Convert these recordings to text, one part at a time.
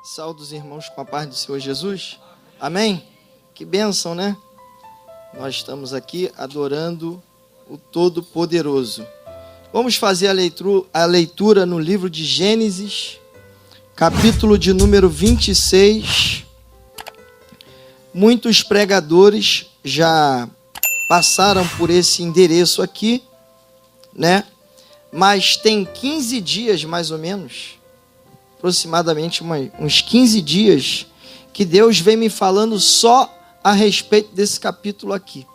Saúde os irmãos com a paz do Senhor Jesus. Amém? Que bênção, né? Nós estamos aqui adorando o Todo-Poderoso. Vamos fazer a leitura no livro de Gênesis, capítulo de número 26. Muitos pregadores já passaram por esse endereço aqui, né? Mas tem 15 dias, mais ou menos, aproximadamente uns 15 dias, que Deus vem me falando só a respeito desse capítulo aqui.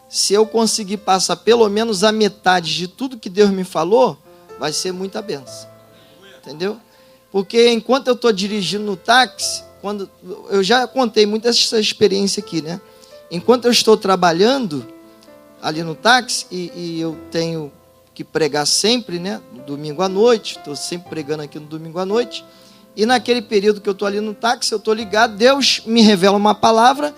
Se eu conseguir passar pelo menos a metade de tudo que Deus me falou, vai ser muita bênção. Entendeu? Porque enquanto eu estou dirigindo no táxi, eu já contei muito essa experiência aqui, né? Enquanto eu estou trabalhando ali no táxi, e eu tenho que pregar sempre, né? No domingo à noite, estou sempre pregando aqui no domingo à noite, e naquele período que eu estou ali no táxi, eu estou ligado, Deus me revela uma palavra,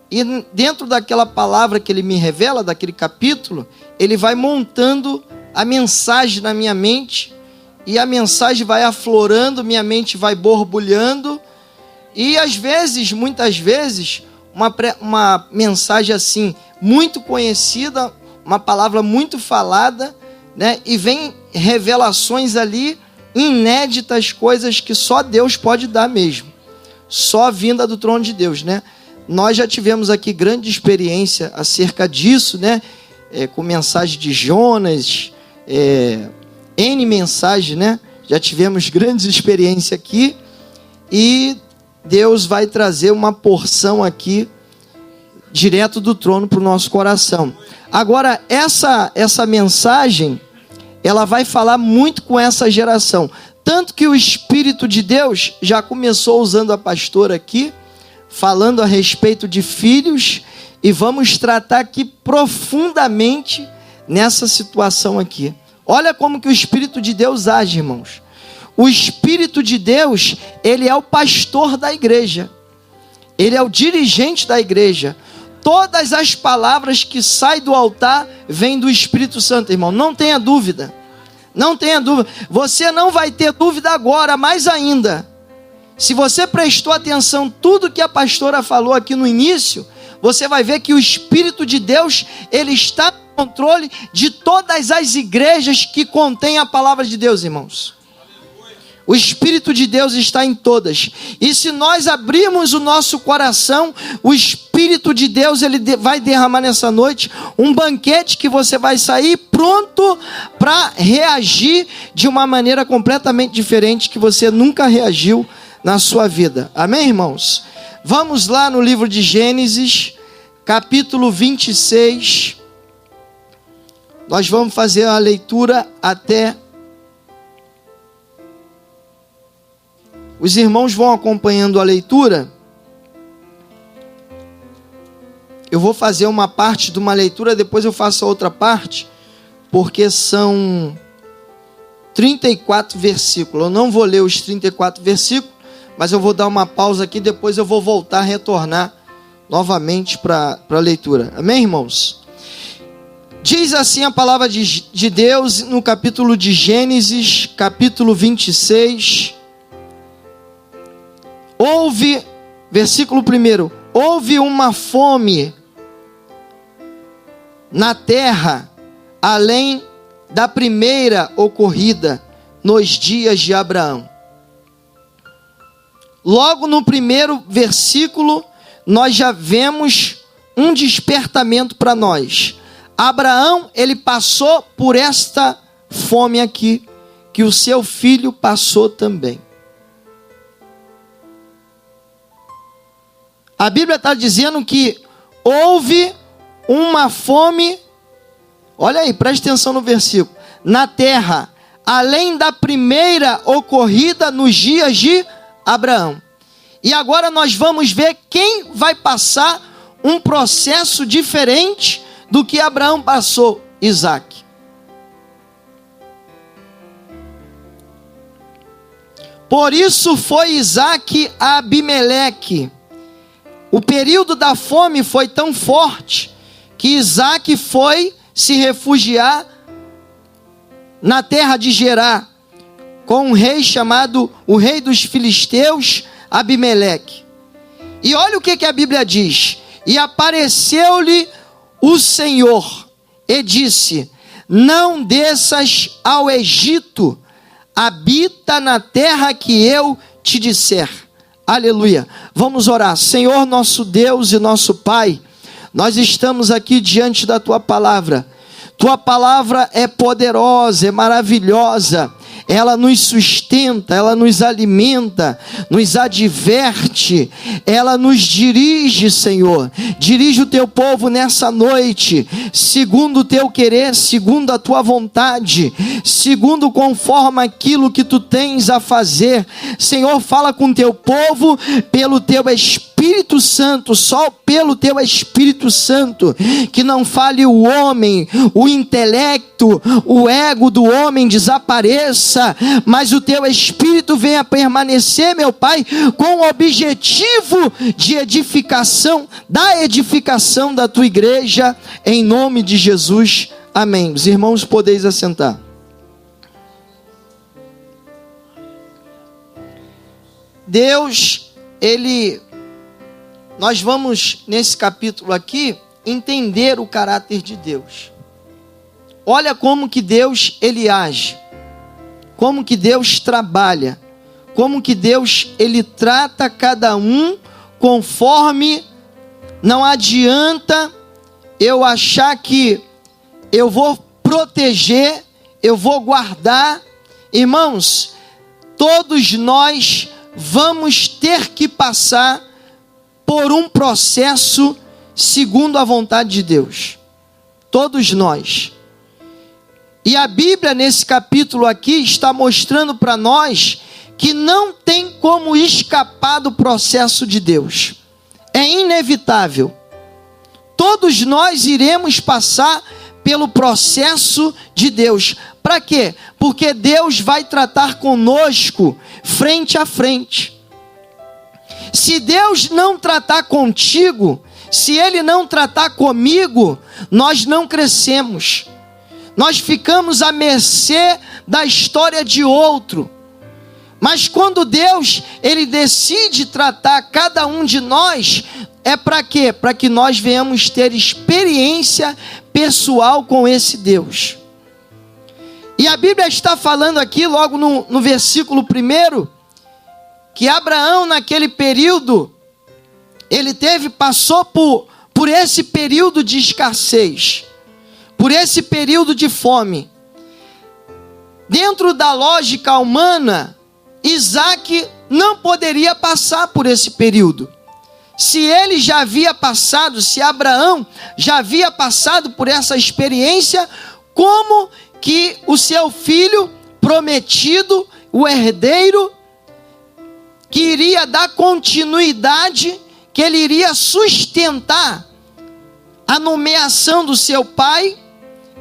e dentro daquela palavra que Ele me revela, daquele capítulo, Ele vai montando a mensagem na minha mente, e a mensagem vai aflorando, minha mente vai borbulhando, e às vezes, muitas vezes, uma mensagem assim, muito conhecida, uma palavra muito falada, né? E vem revelações ali, inéditas, coisas que só Deus pode dar mesmo. Só vinda do trono de Deus, né? Nós já tivemos aqui grande experiência acerca disso, né? Com mensagem de Jonas, N mensagens, né? Já tivemos grandes experiências aqui. E Deus vai trazer uma porção aqui, direto do trono para o nosso coração. Agora, essa mensagem, ela vai falar muito com essa geração. Tanto que o Espírito de Deus já começou usando a pastora aqui, falando a respeito de filhos, e vamos tratar aqui profundamente nessa situação aqui. Olha como que o Espírito de Deus age, irmãos. O Espírito de Deus, ele é o pastor da igreja. Ele é o dirigente da igreja. Todas as palavras que saem do altar vêm do Espírito Santo, irmão. Não tenha dúvida. Não tenha dúvida. Você não vai ter dúvida agora, mais ainda. Se você prestou atenção tudo que a pastora falou aqui no início, você vai ver que o Espírito de Deus, ele está no controle de todas as igrejas que contêm a palavra de Deus, irmãos. O Espírito de Deus está em todas. E se nós abrirmos o nosso coração, o Espírito de Deus, ele vai derramar nessa noite um banquete que você vai sair pronto para reagir de uma maneira completamente diferente que você nunca reagiu na sua vida. Amém, irmãos? Vamos lá no livro de Gênesis, capítulo 26. Nós vamos fazer a leitura até... Os irmãos vão acompanhando a leitura. Eu vou fazer uma parte de uma leitura, depois eu faço a outra parte, porque são 34 versículos. Eu não vou ler os 34 versículos, mas eu vou dar uma pausa aqui, depois eu vou voltar, retornar novamente para a leitura. Amém, irmãos? Diz assim a palavra de Deus no capítulo de Gênesis, capítulo 26... versículo 1, houve uma fome na terra, além da primeira ocorrida nos dias de Abraão. Logo no primeiro versículo, nós já vemos um despertamento para nós. Abraão, ele passou por esta fome aqui, que o seu filho passou também. A Bíblia está dizendo que houve uma fome, olha aí, preste atenção no versículo, na terra, além da primeira ocorrida nos dias de Abraão. E agora nós vamos ver quem vai passar um processo diferente do que Abraão passou, Isaac. Por isso foi Isaac a Abimeleque. O período da fome foi tão forte que Isaac foi se refugiar na terra de Gerar, com um rei chamado o rei dos filisteus, Abimeleque. E olha o que a Bíblia diz: e apareceu-lhe o Senhor e disse: não desças ao Egito, habita na terra que eu te disser. Aleluia. Vamos orar. Senhor nosso Deus e nosso Pai, nós estamos aqui diante da Tua palavra. Tua palavra é poderosa, é maravilhosa. Ela nos sustenta, ela nos alimenta, nos adverte, ela nos dirige, Senhor. Dirige o teu povo nessa noite, segundo o teu querer, segundo a tua vontade, segundo conforme aquilo que tu tens a fazer. Senhor, fala com o teu povo pelo teu Espírito Santo, só pelo teu Espírito Santo, que não fale o homem, o intelecto, o ego do homem desapareça, mas o teu Espírito venha permanecer, meu Pai, com o objetivo de edificação, da edificação da tua igreja, em nome de Jesus, amém. Os irmãos, podeis assentar. Deus, nós vamos nesse capítulo aqui entender o caráter de Deus. Olha como que Deus ele age, como que Deus trabalha, como que Deus ele trata cada um conforme. Não adianta eu achar que eu vou proteger, eu vou guardar. Irmãos, todos nós vamos ter que passar por um processo segundo a vontade de Deus. Todos nós. E a Bíblia nesse capítulo aqui está mostrando para nós que não tem como escapar do processo de Deus. É inevitável. Todos nós iremos passar pelo processo de Deus. Para quê? Porque Deus vai tratar conosco frente a frente. Se Deus não tratar contigo, se Ele não tratar comigo, nós não crescemos. Nós ficamos à mercê da história de outro. Mas quando Deus, Ele decide tratar cada um de nós, é para quê? Para que nós venhamos ter experiência pessoal com esse Deus. E a Bíblia está falando aqui, logo no versículo 1, que Abraão naquele período, ele passou por esse período de escassez, por esse período de fome. Dentro da lógica humana, Isaac não poderia passar por esse período. Se ele já havia passado, se Abraão já havia passado por essa experiência, como que o seu filho prometido, o herdeiro, que iria dar continuidade, que ele iria sustentar a nomeação do seu pai,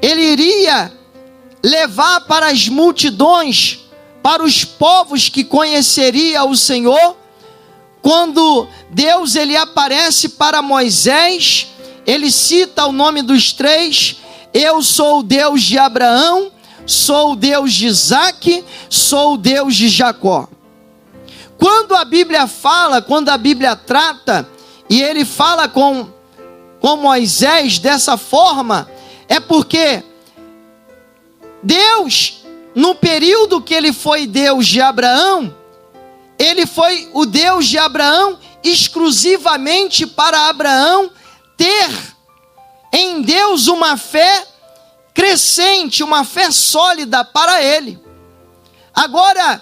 ele iria levar para as multidões, para os povos que conheceriam o Senhor. Quando Deus ele aparece para Moisés, ele cita o nome dos três: eu sou o Deus de Abraão, sou o Deus de Isaac, sou o Deus de Jacó. Quando a Bíblia fala, quando a Bíblia trata, e ele fala com Moisés dessa forma, é porque Deus, no período que ele foi Deus de Abraão, ele foi o Deus de Abraão exclusivamente para Abraão ter em Deus uma fé crescente, uma fé sólida para ele. Agora,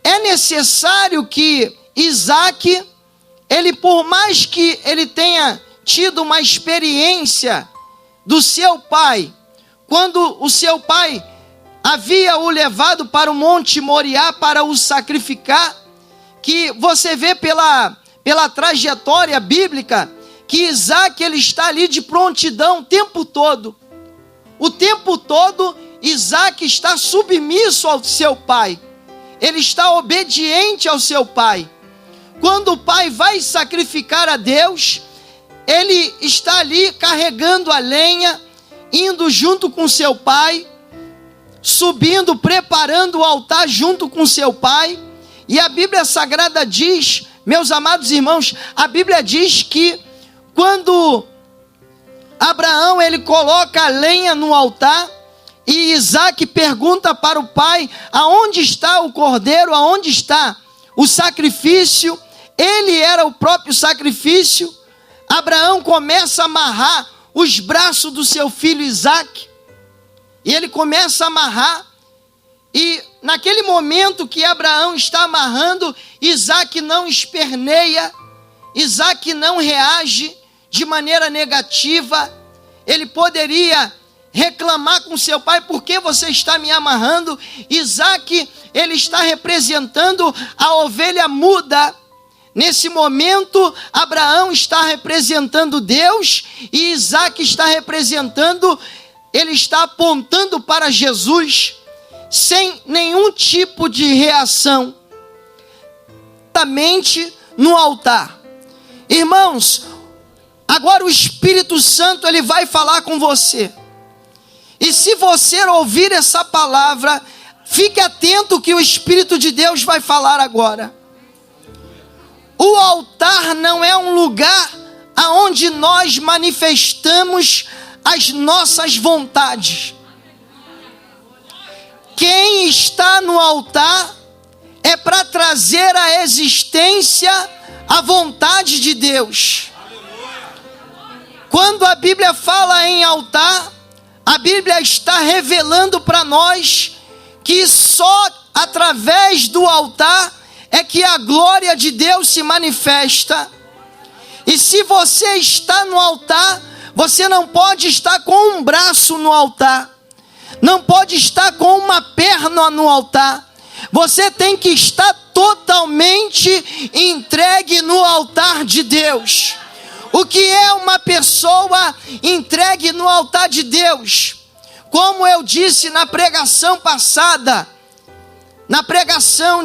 é necessário que Isaac, ele, por mais que ele tenha tido uma experiência do seu pai, quando o seu pai havia o levado para o Monte Moriá para o sacrificar, que você vê pela trajetória bíblica, que Isaac ele está ali de prontidão o tempo todo. O tempo todo Isaac está submisso ao seu pai. Ele está obediente ao seu pai. Quando o pai vai sacrificar a Deus, ele está ali carregando a lenha, indo junto com seu pai. subindo, preparando o altar junto com seu pai. E a Bíblia Sagrada diz, meus amados irmãos, a Bíblia diz que quando Abraão ele coloca a lenha no altar, e Isaac pergunta para o pai: aonde está o cordeiro, aonde está o sacrifício? Ele era o próprio sacrifício. Abraão começa a amarrar os braços do seu filho Isaac, e ele começa a amarrar, e naquele momento que Abraão está amarrando, Isaac não esperneia, Isaac não reage de maneira negativa. Ele poderia reclamar com seu pai: por que você está me amarrando? Isaac, ele está representando a ovelha muda. Nesse momento, Abraão está representando Deus, e Isaac está representando, ele está apontando para Jesus, sem nenhum tipo de reação, exatamente no altar. Irmãos, agora o Espírito Santo ele vai falar com você. E se você ouvir essa palavra, fique atento que o Espírito de Deus vai falar agora. O altar não é um lugar aonde nós manifestamos as nossas vontades. Quem está no altar é para trazer à existência a vontade de Deus. Quando a Bíblia fala em altar, a Bíblia está revelando para nós que só através do altar é que a glória de Deus se manifesta. E se você está no altar, você não pode estar com um braço no altar, não pode estar com uma perna no altar. Você tem que estar totalmente entregue no altar de Deus. O que é uma pessoa entregue no altar de Deus? Como eu disse na pregação passada, na pregação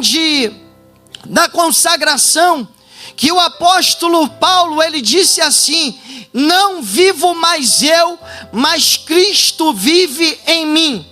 da consagração, que o apóstolo Paulo, ele disse assim: não vivo mais eu, mas Cristo vive em mim.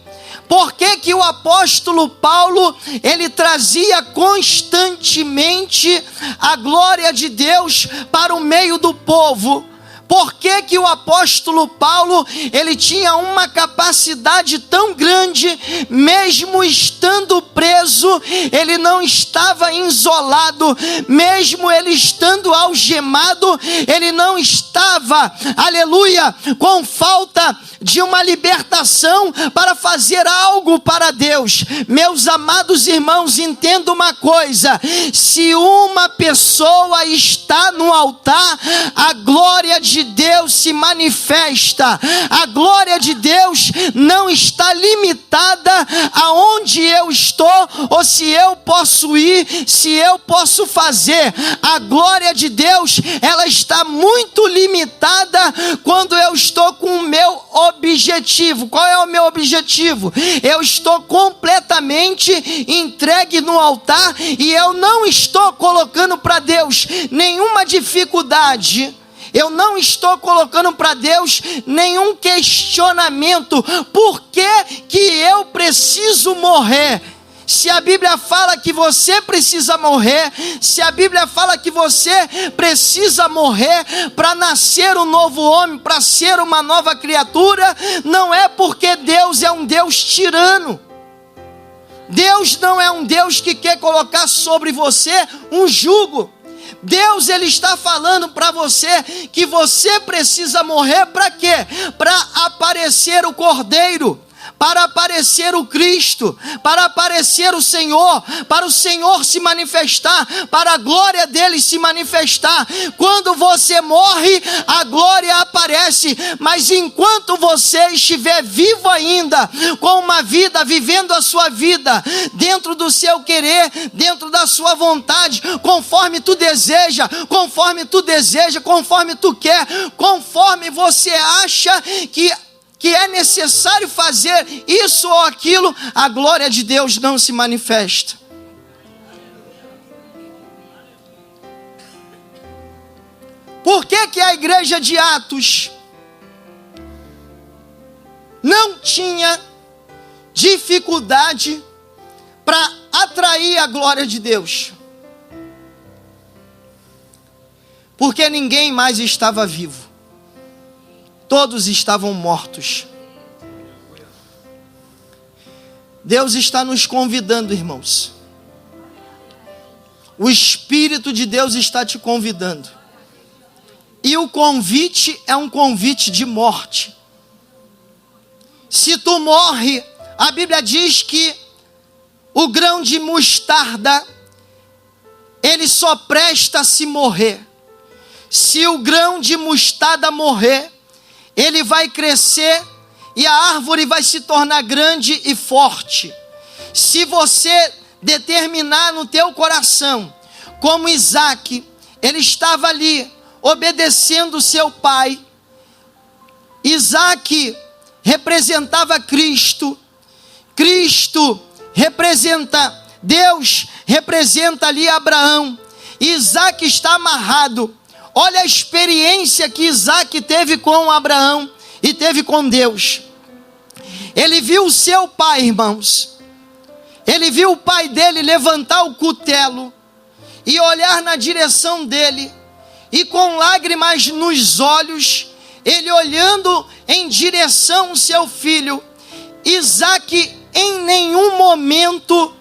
Por que o apóstolo Paulo, ele trazia constantemente a glória de Deus para o meio do povo? Por que o apóstolo Paulo, ele tinha uma capacidade tão grande, mesmo estando preso, ele não estava isolado, mesmo ele estando algemado, ele não estava, aleluia, com falta de uma libertação para fazer algo para Deus. Meus amados irmãos, entenda uma coisa: se uma pessoa está no altar, a glória de Deus se manifesta. A glória de Deus não está limitada aonde eu estou, ou se eu posso ir, se eu posso fazer. A glória de Deus, ela está muito limitada quando eu estou com o meu objetivo. Qual é o meu objetivo? Eu estou completamente entregue no altar, e eu não estou colocando para Deus nenhuma dificuldade. Eu não estou colocando para Deus nenhum questionamento. Por que eu preciso morrer? Se a Bíblia fala que você precisa morrer, se a Bíblia fala que você precisa morrer para nascer um novo homem, para ser uma nova criatura, não é porque Deus é um Deus tirano. Deus não é um Deus que quer colocar sobre você um jugo. Deus, ele está falando para você que você precisa morrer para quê? Para aparecer o Cordeiro, para aparecer o Cristo, para aparecer o Senhor, para o Senhor se manifestar, para a glória dele se manifestar. Quando você morre, a glória aparece, mas enquanto você estiver vivo ainda, com uma vida, vivendo a sua vida, dentro do seu querer, dentro da sua vontade, conforme tu deseja, conforme tu quer, conforme você acha que é necessário fazer isso ou aquilo, a glória de Deus não se manifesta. Por que a igreja de Atos não tinha dificuldade para atrair a glória de Deus. Porque ninguém mais estava vivo. Todos estavam mortos. Deus está nos convidando, irmãos. O Espírito de Deus está te convidando. E o convite é um convite de morte. Se tu morre, a Bíblia diz que o grão de mostarda, ele só presta se morrer. Se o grão de mostarda morrer, ele vai crescer e a árvore vai se tornar grande e forte. Se você determinar no teu coração, como Isaac, ele estava ali, obedecendo seu pai. Isaac representava Cristo. Cristo representa Deus, representa ali Abraão. Isaac está amarrado. Olha a experiência que Isaac teve com Abraão e teve com Deus. Ele viu o seu pai, irmãos. Ele viu o pai dele levantar o cutelo e olhar na direção dele. E com lágrimas nos olhos, ele olhando em direção ao seu filho. Isaac em nenhum momento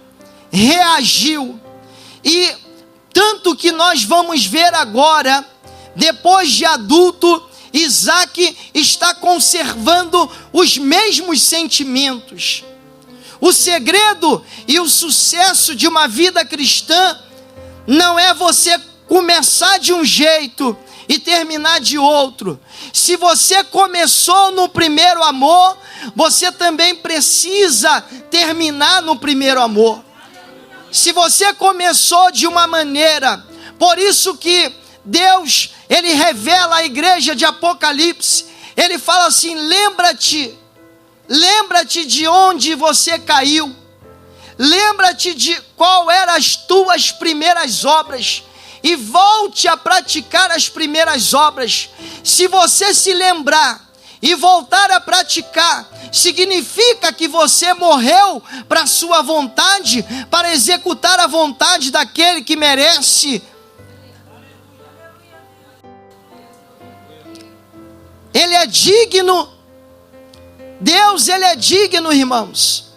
reagiu. E tanto que nós vamos ver agora, depois de adulto, Isaac está conservando os mesmos sentimentos. O segredo e o sucesso de uma vida cristã não é você começar de um jeito e terminar de outro. Se você começou no primeiro amor, você também precisa terminar no primeiro amor. Se você começou de uma maneira, por isso que Deus, ele revela à igreja de Apocalipse, ele fala assim: lembra-te de onde você caiu, lembra-te de qual eram as tuas primeiras obras, e volte a praticar as primeiras obras. Se você se lembrar e voltar a praticar, significa que você morreu para a sua vontade, para executar a vontade daquele que merece. Ele é digno. Deus, ele é digno, irmãos.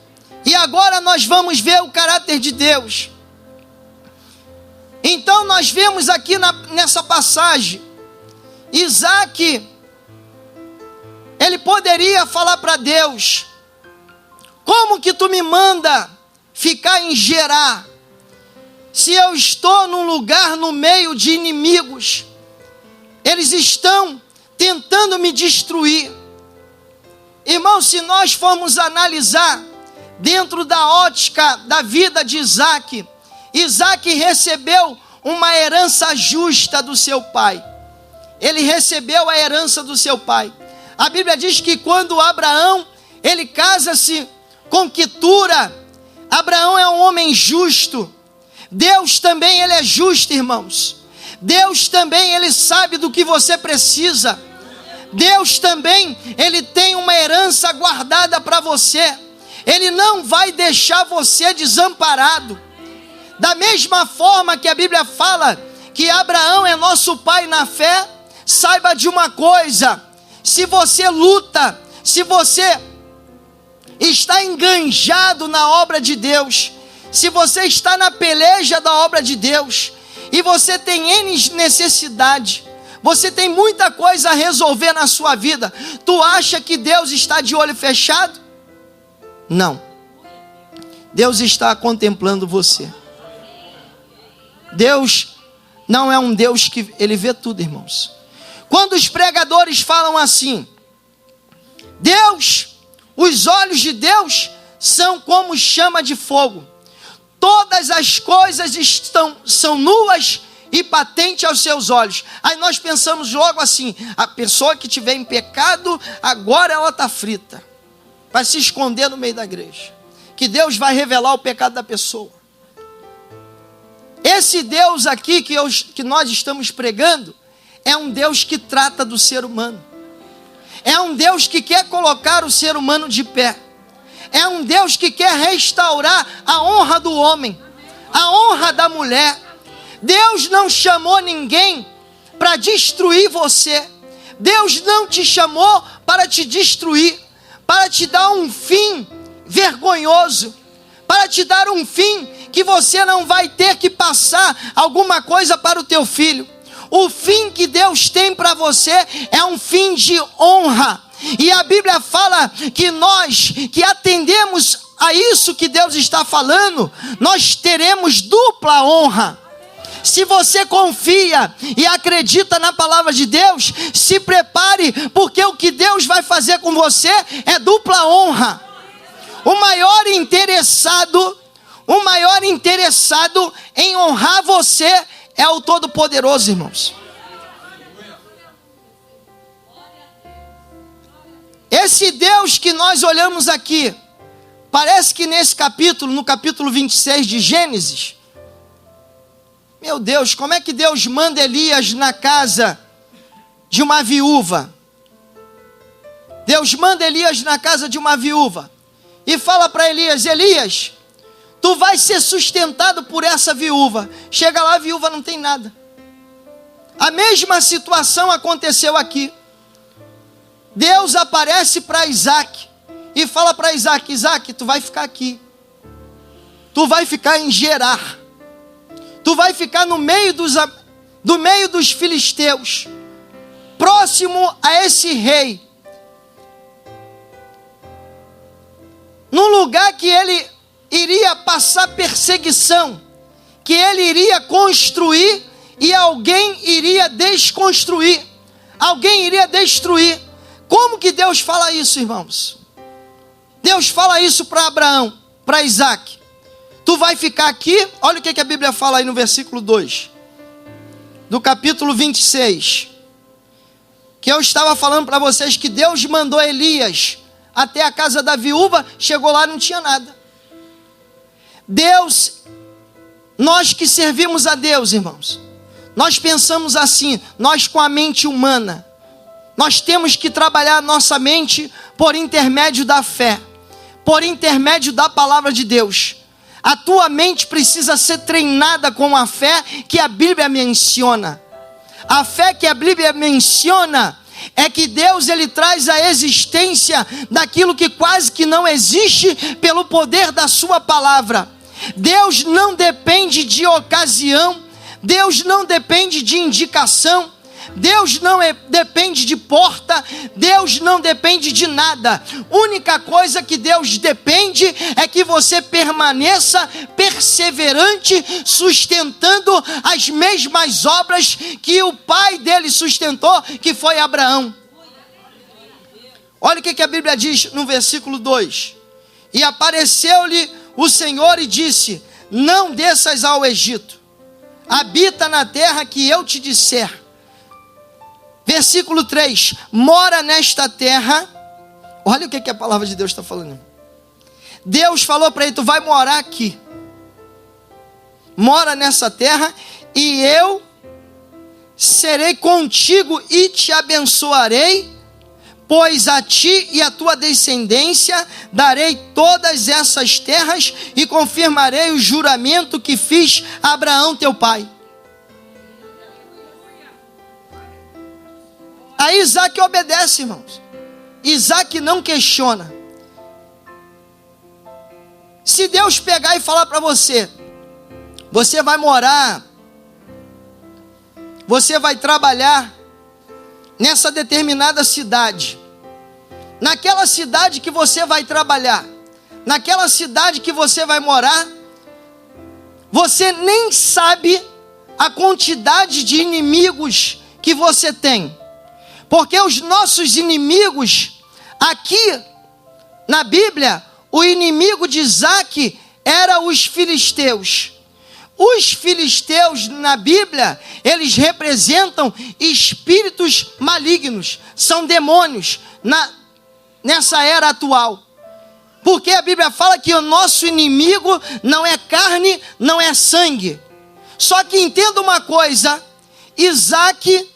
E agora nós vamos ver o caráter de Deus. Então nós vemos aqui nessa passagem, Isaac, ele poderia falar para Deus: como que tu me manda ficar em Gerar, se eu estou num lugar no meio de inimigos, eles estão tentando me destruir. Irmão, se nós formos analisar dentro da ótica da vida de Isaac, Isaac recebeu uma herança justa do seu pai. Ele recebeu a herança do seu pai. A Bíblia diz que quando Abraão, ele casa-se com Quetura, Abraão é um homem justo. Deus também, ele é justo, irmãos. Deus também, ele sabe do que você precisa. Deus também, ele tem uma herança guardada para você. Ele não vai deixar você desamparado. Da mesma forma que a Bíblia fala que Abraão é nosso pai na fé, saiba de uma coisa: se você luta, se você está enganjado na obra de Deus, se você está na peleja da obra de Deus, e você tem N necessidade, você tem muita coisa a resolver na sua vida, tu acha que Deus está de olho fechado? Não. Deus está contemplando você. Deus não é um Deus que ele vê tudo, irmãos. Quando os pregadores falam assim, Deus, os olhos de Deus são como chama de fogo. Todas as coisas são nuas e patentes aos seus olhos. Aí nós pensamos logo assim: a pessoa que estiver em pecado, agora ela está frita, vai se esconder no meio da igreja, que Deus vai revelar o pecado da pessoa. Esse Deus aqui que nós estamos pregando é um Deus que trata do ser humano. É um Deus que quer colocar o ser humano de pé. é um Deus que quer restaurar a honra do homem, a honra da mulher. Deus não chamou ninguém para destruir você. Deus não te chamou para te destruir, para te dar um fim vergonhoso, para te dar um fim que você não vai ter que passar alguma coisa para o teu filho. O fim que Deus tem para você é um fim de honra. E a Bíblia fala que nós que atendemos a isso que Deus está falando, nós teremos dupla honra. Se você confia e acredita na palavra de Deus, se prepare, porque o que Deus vai fazer com você é dupla honra. O maior interessado em honrar você é o Todo-Poderoso, irmãos. Esse Deus que nós olhamos aqui, parece que nesse capítulo, no capítulo 26 de Gênesis, meu Deus, como é que Deus manda Elias na casa de uma viúva? Deus manda Elias na casa de uma viúva e fala para Elias: Elias, tu vai ser sustentado por essa viúva. Chega lá, a viúva não tem nada. A mesma situação aconteceu aqui. Deus aparece para Isaac e fala para Isaac: Isaac, tu vai ficar aqui. Tu vai ficar em Gerar. Tu vai ficar no meio dos filisteus, próximo a esse rei. Num lugar que ele iria passar perseguição, que ele iria construir e alguém iria desconstruir. Alguém iria destruir. Como que Deus fala isso, irmãos? Deus fala isso para Abraão, para Isaac. Tu vai ficar aqui. Olha o que a Bíblia fala aí no versículo 2 do capítulo 26. Que eu estava falando para vocês que Deus mandou Elias até a casa da viúva. Chegou lá, não tinha nada. Deus, nós que servimos a Deus, irmãos, nós pensamos assim, nós com a mente humana, nós temos que trabalhar a nossa mente por intermédio da fé, por intermédio da palavra de Deus. A tua mente precisa ser treinada com a fé que a Bíblia menciona. A fé que a Bíblia menciona é que Deus, ele traz a existência daquilo que quase que não existe pelo poder da sua palavra. Deus não depende de ocasião, Deus não depende de indicação, Deus não depende de porta, Deus não depende de nada. Única coisa que Deus depende é que você permaneça perseverante, sustentando as mesmas obras que o pai dele sustentou, que foi Abraão. Olha o que a Bíblia diz no versículo 2. E apareceu-lhe o Senhor e disse: não desças ao Egito, habita na terra que eu te disser. Versículo 3, mora nesta terra. Olha o que a palavra de Deus está falando. Deus falou para ele: tu vai morar aqui, mora nessa terra, e eu serei contigo e te abençoarei, pois a ti e a tua descendência darei todas essas terras e confirmarei o juramento que fiz a Abraão teu pai. Aí Isaac obedece, irmãos. Isaac não questiona. Se Deus pegar e falar para você: você vai morar, você vai trabalhar nessa determinada cidade, naquela cidade que você vai trabalhar, naquela cidade que você vai morar, você nem sabe a quantidade de inimigos que você tem. Porque os nossos inimigos, aqui na Bíblia, o inimigo de Isaac era os filisteus. Os filisteus na Bíblia, eles representam espíritos malignos, são demônios nessa era atual. Porque a Bíblia fala que o nosso inimigo não é carne, não é sangue. Só que entenda uma coisa, Isaac,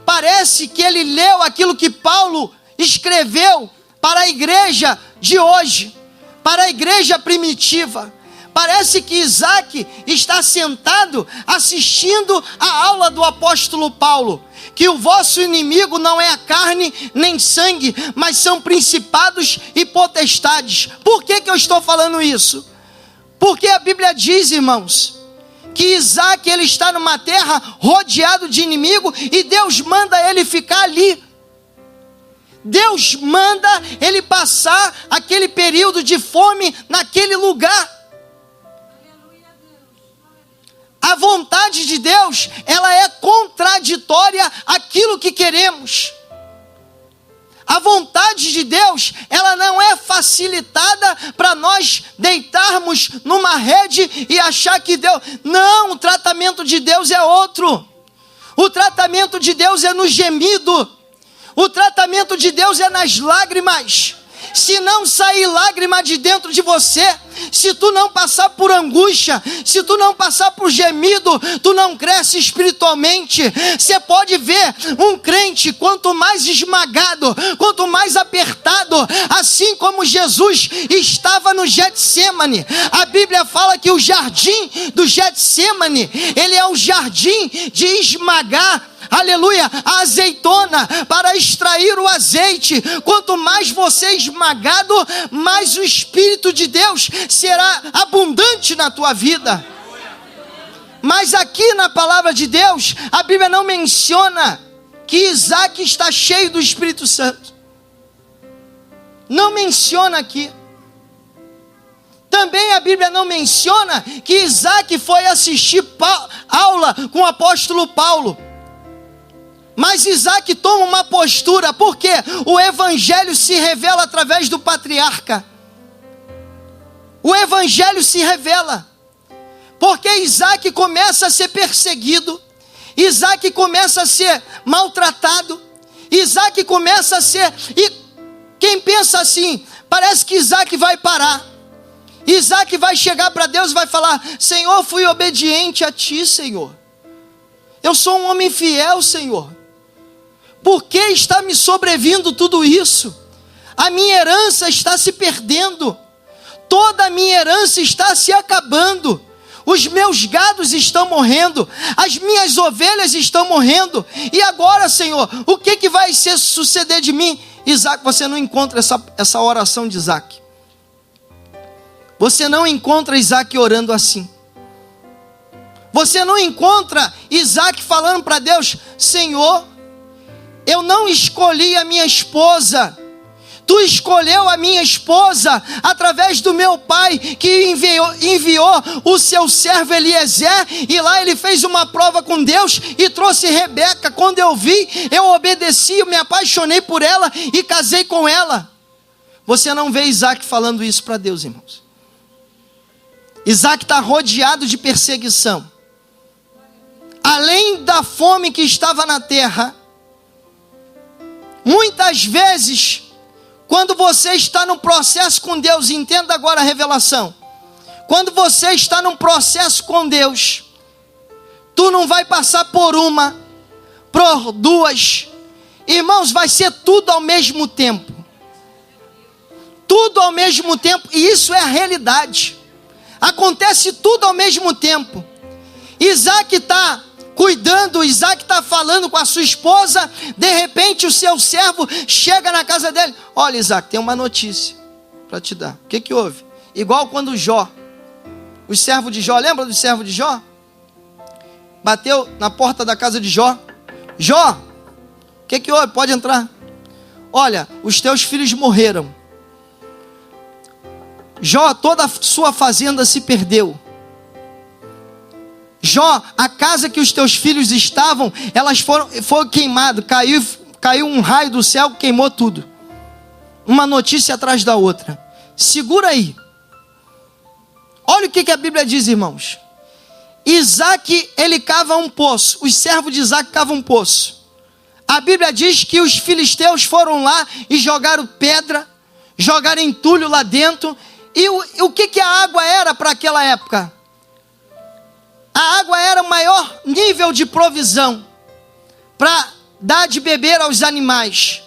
parece que ele leu aquilo que Paulo escreveu para a igreja de hoje, para a igreja primitiva, parece que Isaac está sentado assistindo a aula do apóstolo Paulo, que o vosso inimigo não é a carne nem sangue, mas são principados e potestades. Por que eu estou falando isso? Porque a Bíblia diz, irmãos, que Isaac ele está numa terra rodeado de inimigo e Deus manda ele ficar ali. Deus manda ele passar aquele período de fome naquele lugar. A vontade de Deus, ela é contraditória àquilo que queremos. A vontade de Deus, ela não é facilitada para nós deitarmos numa rede e achar que Deus... Não, o tratamento de Deus é outro. O tratamento de Deus é no gemido. O tratamento de Deus é nas lágrimas. Se não sair lágrima de dentro de você, se tu não passar por angústia, se tu não passar por gemido, tu não cresce espiritualmente. Você pode ver um crente, quanto mais esmagado, quanto mais apertado, assim como Jesus estava no Getsêmani. A Bíblia fala que o jardim do Getsêmani, ele é um jardim de esmagar, aleluia, a azeitona para extrair o azeite. Quanto mais você é esmagado, mais o Espírito de Deus será abundante na tua vida. Mas aqui na palavra de Deus, a Bíblia não menciona que Isaac está cheio do Espírito Santo. Não menciona aqui. Também a Bíblia não menciona que Isaac foi assistir aula com o apóstolo Paulo. Mas Isaac toma uma postura, porque o evangelho se revela através do patriarca. O evangelho se revela, porque Isaac começa a ser perseguido, Isaac começa a ser maltratado, Isaac começa a ser... E quem pensa assim, parece que Isaac vai parar. Isaac vai chegar para Deus e vai falar: Senhor, fui obediente a ti, Senhor. Eu sou um homem fiel, Senhor. Por que está me sobrevindo tudo isso? A minha herança está se perdendo. Toda a minha herança está se acabando. Os meus gados estão morrendo. As minhas ovelhas estão morrendo. E agora, Senhor, o que vai suceder de mim? Isaac, você não encontra essa oração de Isaac. Você não encontra Isaac orando assim. Você não encontra Isaac falando para Deus: Senhor, eu não escolhi a minha esposa. Tu escolheu a minha esposa através do meu pai, que enviou o seu servo Eliezer, e lá ele fez uma prova com Deus e trouxe Rebeca. Quando eu vi, eu obedeci, eu me apaixonei por ela e casei com ela. Você não vê Isaac falando isso para Deus, irmãos. Isaac está rodeado de perseguição. Além da fome que estava na terra, muitas vezes, quando você está num processo com Deus, entenda agora a revelação. Quando você está num processo com Deus, tu não vai passar por uma, por duas. Irmãos, vai ser tudo ao mesmo tempo. Tudo ao mesmo tempo, e isso é a realidade. Acontece tudo ao mesmo tempo. Isaac está cuidando, Isaac está falando com a sua esposa, de repente o seu servo chega na casa dele: olha, Isaac, tem uma notícia para te dar. O que houve? Igual quando Jó, os servos de Jó, lembra do servo de Jó? Bateu na porta da casa de Jó: Jó, o que houve? Pode entrar. Olha, os teus filhos morreram. Jó, toda a sua fazenda se perdeu. Jó, a casa que os teus filhos estavam, elas foram queimadas, caiu um raio do céu, queimou tudo. Uma notícia atrás da outra. Segura aí. Olha o que a Bíblia diz, irmãos. Isaac, ele cava um poço. Os servos de Isaac cavam um poço. A Bíblia diz que os filisteus foram lá e jogaram pedra, jogaram entulho lá dentro. E o que a água era para aquela época? A água era o maior nível de provisão para dar de beber aos animais.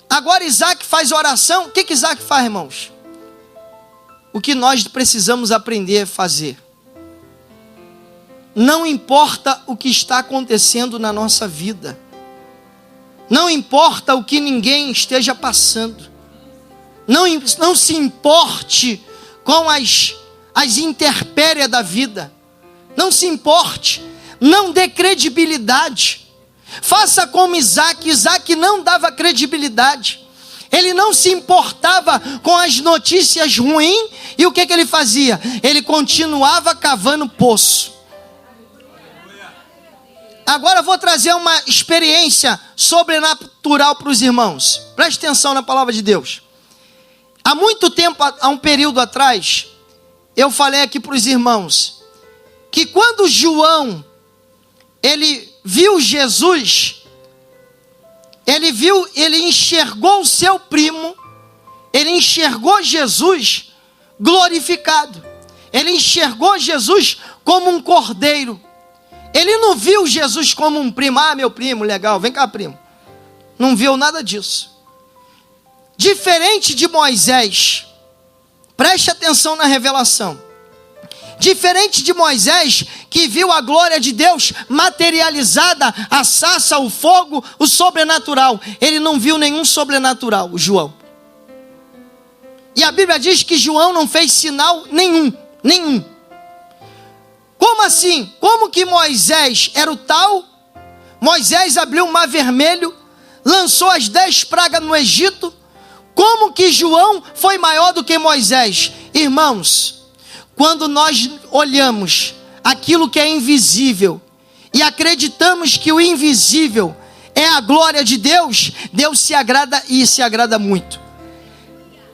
Agora Isaac faz oração. O que Isaac faz, irmãos? O que nós precisamos aprender a fazer. Não importa o que está acontecendo na nossa vida. Não importa o que ninguém esteja passando. Não se importe com as intempéries da vida. Não se importe. Não dê credibilidade. Faça como Isaac. Isaac não dava credibilidade. Ele não se importava com as notícias ruins. E o que ele fazia? Ele continuava cavando poço. Agora eu vou trazer uma experiência sobrenatural para os irmãos. Preste atenção na palavra de Deus. Há muito tempo, há um período atrás, eu falei aqui para os irmãos, que quando João, ele viu Jesus, ele enxergou o seu primo, ele enxergou Jesus glorificado. Ele enxergou Jesus como um cordeiro. Ele não viu Jesus como um primo. Ah, meu primo, legal, vem cá, primo. Não viu nada disso. Diferente de Moisés, preste atenção na revelação. Diferente de Moisés, que viu a glória de Deus materializada, a sarça, o fogo, o sobrenatural. Ele não viu nenhum sobrenatural, o João. E a Bíblia diz que João não fez sinal nenhum. Como assim? Como que Moisés era o tal? Moisés abriu o mar vermelho, lançou as 10 pragas no Egito. Como que João foi maior do que Moisés? Irmãos, quando nós olhamos aquilo que é invisível e acreditamos que o invisível é a glória de Deus, Deus se agrada e se agrada muito.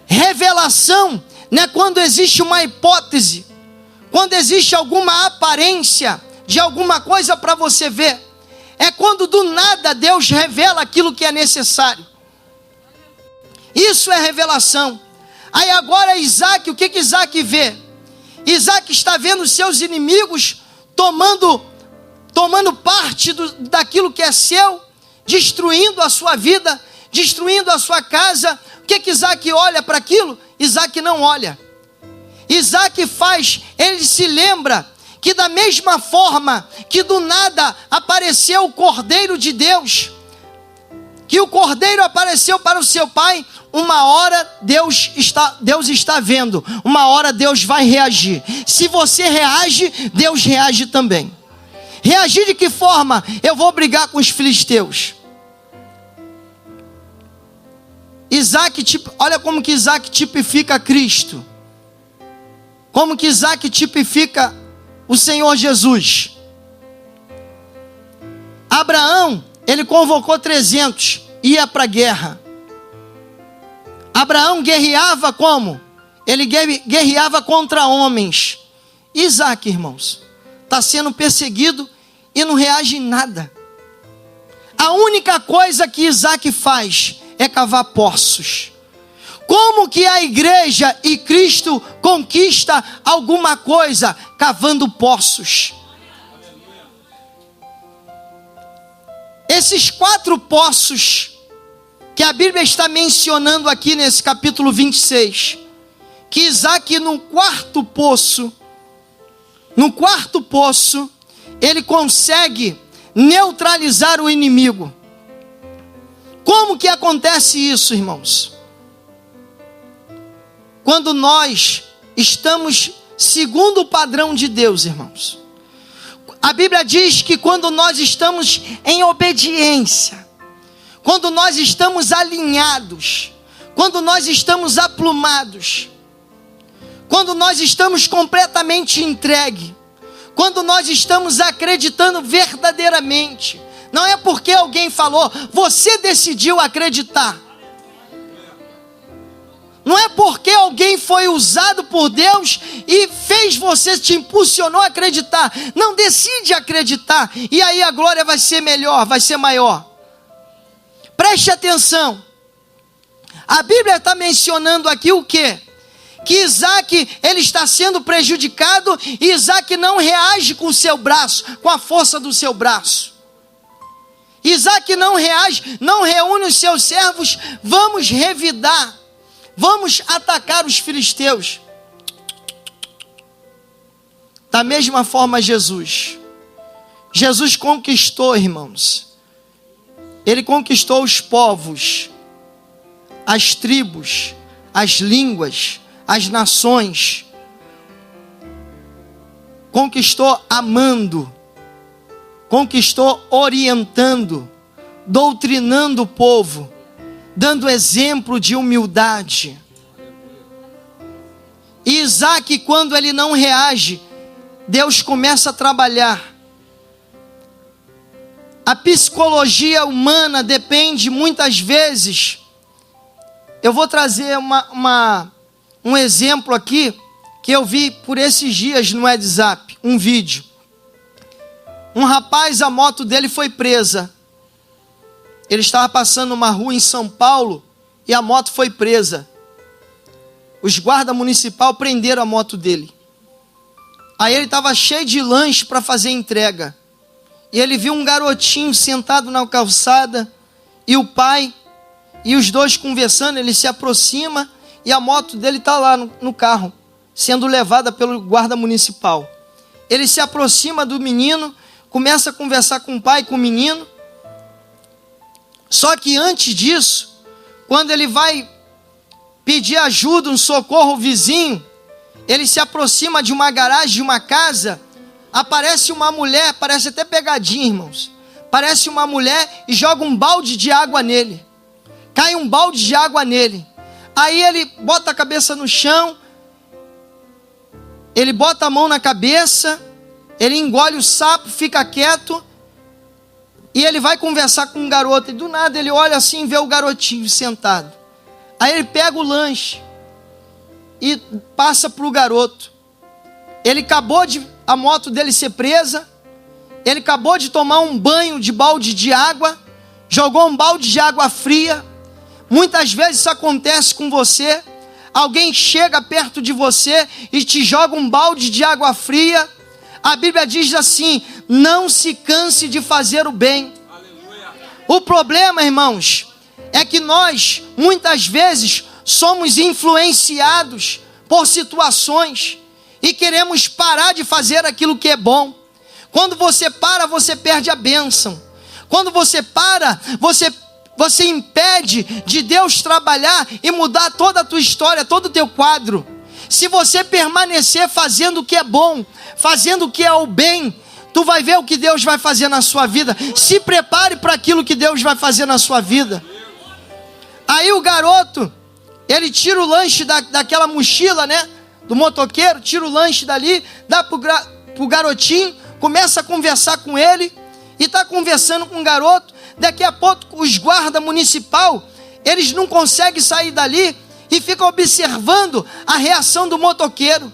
Revelação, né? Quando existe uma hipótese, quando existe alguma aparência de alguma coisa para você ver, é quando do nada Deus revela aquilo que é necessário. Isso é revelação. Aí agora Isaac, o que Isaac vê? Isaac está vendo seus inimigos tomando parte daquilo que é seu, destruindo a sua vida, destruindo a sua casa. O que Isaac olha para aquilo? Isaac não olha. Isaac ele se lembra que da mesma forma que do nada apareceu o Cordeiro de Deus, que o Cordeiro apareceu para o seu pai, uma hora Deus está vendo, uma hora Deus vai reagir. Se você reage, Deus reage também. Reagir de que forma? Eu vou brigar com os filisteus. Olha como que Isaac tipifica Cristo. Como que Isaac tipifica o Senhor Jesus. Abraão, ele convocou 300, ia para a guerra. Abraão guerreava como? Ele guerreava contra homens. Isaac, irmãos, está sendo perseguido e não reage em nada. A única coisa que Isaac faz é cavar poços. Como que a igreja e Cristo conquista alguma coisa? Cavando poços. Esses 4 poços que a Bíblia está mencionando aqui nesse capítulo 26, que Isaac no quarto poço, ele consegue neutralizar o inimigo. Como que acontece isso, irmãos? Quando nós estamos segundo o padrão de Deus, irmãos. A Bíblia diz que quando nós estamos em obediência, quando nós estamos alinhados, quando nós estamos aplumados, quando nós estamos completamente entregue, quando nós estamos acreditando verdadeiramente, não é porque alguém falou, você decidiu acreditar. Não é porque alguém foi usado por Deus e fez você, te impulsionou a acreditar. Não, decide acreditar. E aí a glória vai ser melhor, vai ser maior. Preste atenção. A Bíblia está mencionando aqui o quê? Que Isaac, ele está sendo prejudicado e Isaac não reage com o seu braço, com a força do seu braço. Isaac não reage, não reúne os seus servos, vamos revidar, vamos atacar os filisteus. Da mesma forma Jesus conquistou, irmãos, ele conquistou os povos, as tribos, as línguas, as nações, conquistou amando, conquistou orientando, doutrinando o povo, dando exemplo de humildade. E Isaac, quando ele não reage, Deus começa a trabalhar. A psicologia humana depende muitas vezes. Eu vou trazer um exemplo aqui, que eu vi por esses dias no WhatsApp, um vídeo. Um rapaz, a moto dele foi presa. Ele estava passando uma rua em São Paulo e a moto foi presa. Os guardas municipais prenderam a moto dele. Aí ele estava cheio de lanche para fazer entrega. E ele viu um garotinho sentado na calçada e o pai e os dois conversando. Ele se aproxima e a moto dele está lá no carro, sendo levada pelo guarda municipal. Ele se aproxima do menino, começa a conversar com o pai e com o menino. Só que antes disso, quando ele vai pedir ajuda, um socorro ao vizinho, ele se aproxima de uma garagem, de uma casa, aparece uma mulher, parece até pegadinha, irmãos. Parece uma mulher e joga um balde de água nele. Cai um balde de água nele. Aí ele bota a cabeça no chão, ele bota a mão na cabeça, ele engole o sapo, fica quieto, e ele vai conversar com um garoto, e do nada ele olha assim e vê o garotinho sentado. Aí ele pega o lanche e passa para o garoto. Ele acabou de a moto dele ser presa, ele acabou de tomar um banho de balde de água, jogou um balde de água fria. Muitas vezes isso acontece com você. Alguém chega perto de você e te joga um balde de água fria. A Bíblia diz assim: não se canse de fazer o bem. Aleluia. O problema, irmãos, é que nós, muitas vezes, somos influenciados por situações e queremos parar de fazer aquilo que é bom. Quando você para, você perde a bênção. Quando você para, você impede de Deus trabalhar e mudar toda a tua história, todo o teu quadro. Se você permanecer fazendo o que é bom, fazendo o que é o bem, tu vai ver o que Deus vai fazer na sua vida. Se prepare para aquilo que Deus vai fazer na sua vida. Aí o garoto, ele tira o lanche daquela mochila, né? Do motoqueiro, tira o lanche dali, dá pro garotinho, começa a conversar com ele, e está conversando com o garoto. Daqui a pouco os guardas municipal, eles não conseguem sair dali e ficam observando a reação do motoqueiro.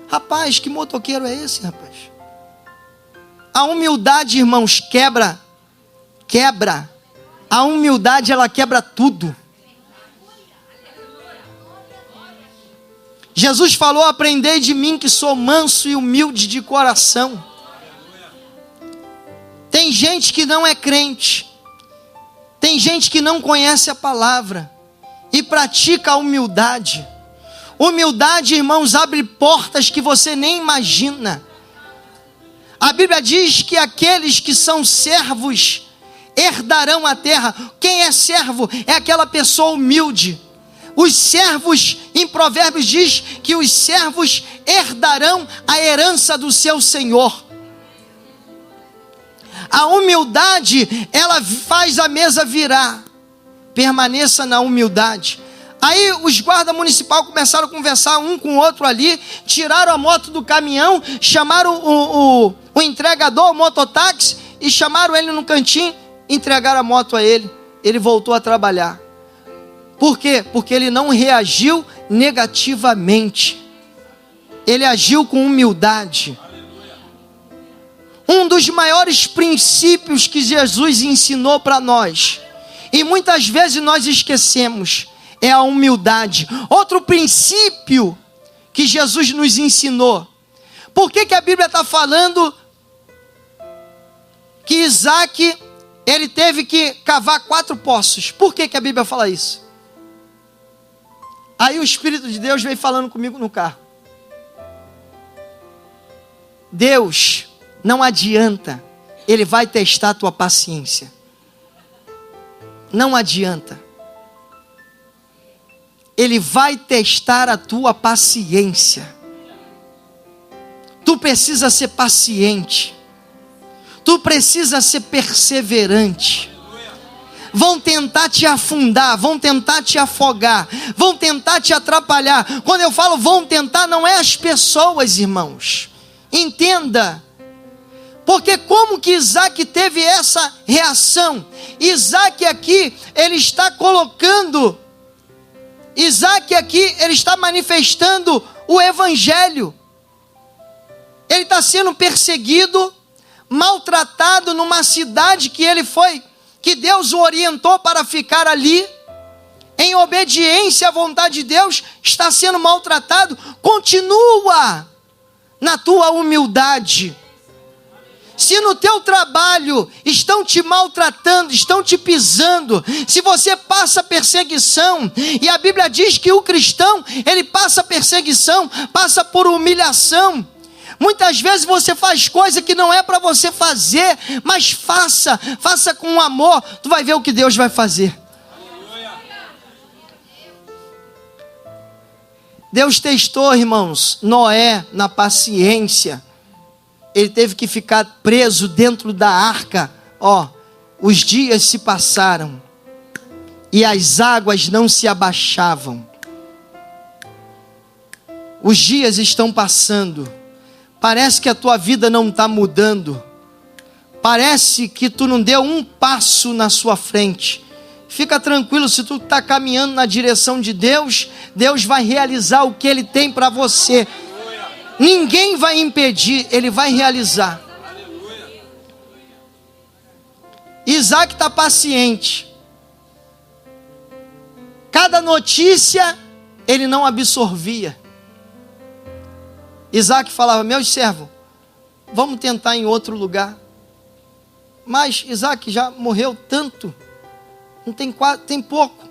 Rapaz, que motoqueiro é esse, rapaz? A humildade, irmãos, quebra. A humildade, ela quebra tudo. Jesus falou: aprendei de mim que sou manso e humilde de coração. Tem gente que não é crente, tem gente que não conhece a palavra e pratica a humildade. Humildade, irmãos, abre portas que você nem imagina. A Bíblia diz que aqueles que são servos herdarão a terra. Quem é servo é aquela pessoa humilde. Os servos, em Provérbios diz que os servos herdarão a herança do seu Senhor. A humildade, ela faz a mesa virar. Permaneça na humildade. Aí os guardas municipais começaram a conversar um com o outro ali, tiraram a moto do caminhão, chamaram o entregador, o mototáxi, e chamaram ele no cantinho, entregaram a moto a ele. Ele voltou a trabalhar. Por quê? Porque ele não reagiu negativamente. Ele agiu com humildade. Um dos maiores princípios que Jesus ensinou para nós, e muitas vezes nós esquecemos, é a humildade. Outro princípio que Jesus nos ensinou. Por que a Bíblia está falando que Isaac ele teve que cavar 4 poços. Por que a Bíblia fala isso? Aí o Espírito de Deus veio falando comigo no carro. Deus, não adianta, Ele vai testar a tua paciência. Não adianta. Ele vai testar a tua paciência. Tu precisa ser paciente. Tu precisa ser perseverante. Vão tentar te afundar, vão tentar te afogar, vão tentar te atrapalhar. Quando eu falo vão tentar, não é as pessoas, irmãos. Entenda. Porque como que Isaac teve essa reação? Isaac aqui, ele está colocando, Isaac aqui, ele está manifestando o evangelho. Ele está sendo perseguido, maltratado numa cidade que ele foi, que Deus o orientou para ficar ali, em obediência à vontade de Deus, está sendo maltratado. Continua na tua humildade. Se no teu trabalho estão te maltratando, estão te pisando, se você passa perseguição, e a Bíblia diz que o cristão, ele passa perseguição, passa por humilhação. Muitas vezes você faz coisa que não é para você fazer, mas faça com amor, tu vai ver o que Deus vai fazer. Deus testou, irmãos, Noé na paciência. Ele teve que ficar preso dentro da arca. Os dias se passaram e as águas não se abaixavam. Os dias estão passando. Parece que a tua vida não está mudando. Parece que tu não deu um passo na sua frente. Fica tranquilo, se tu está caminhando na direção de Deus, Deus vai realizar o que Ele tem para você. Ninguém vai impedir, Ele vai realizar. Isaac está paciente. Cada notícia ele não absorvia. Isaac falava: meu servo, vamos tentar em outro lugar. Mas Isaac já morreu tanto, não tem pouco,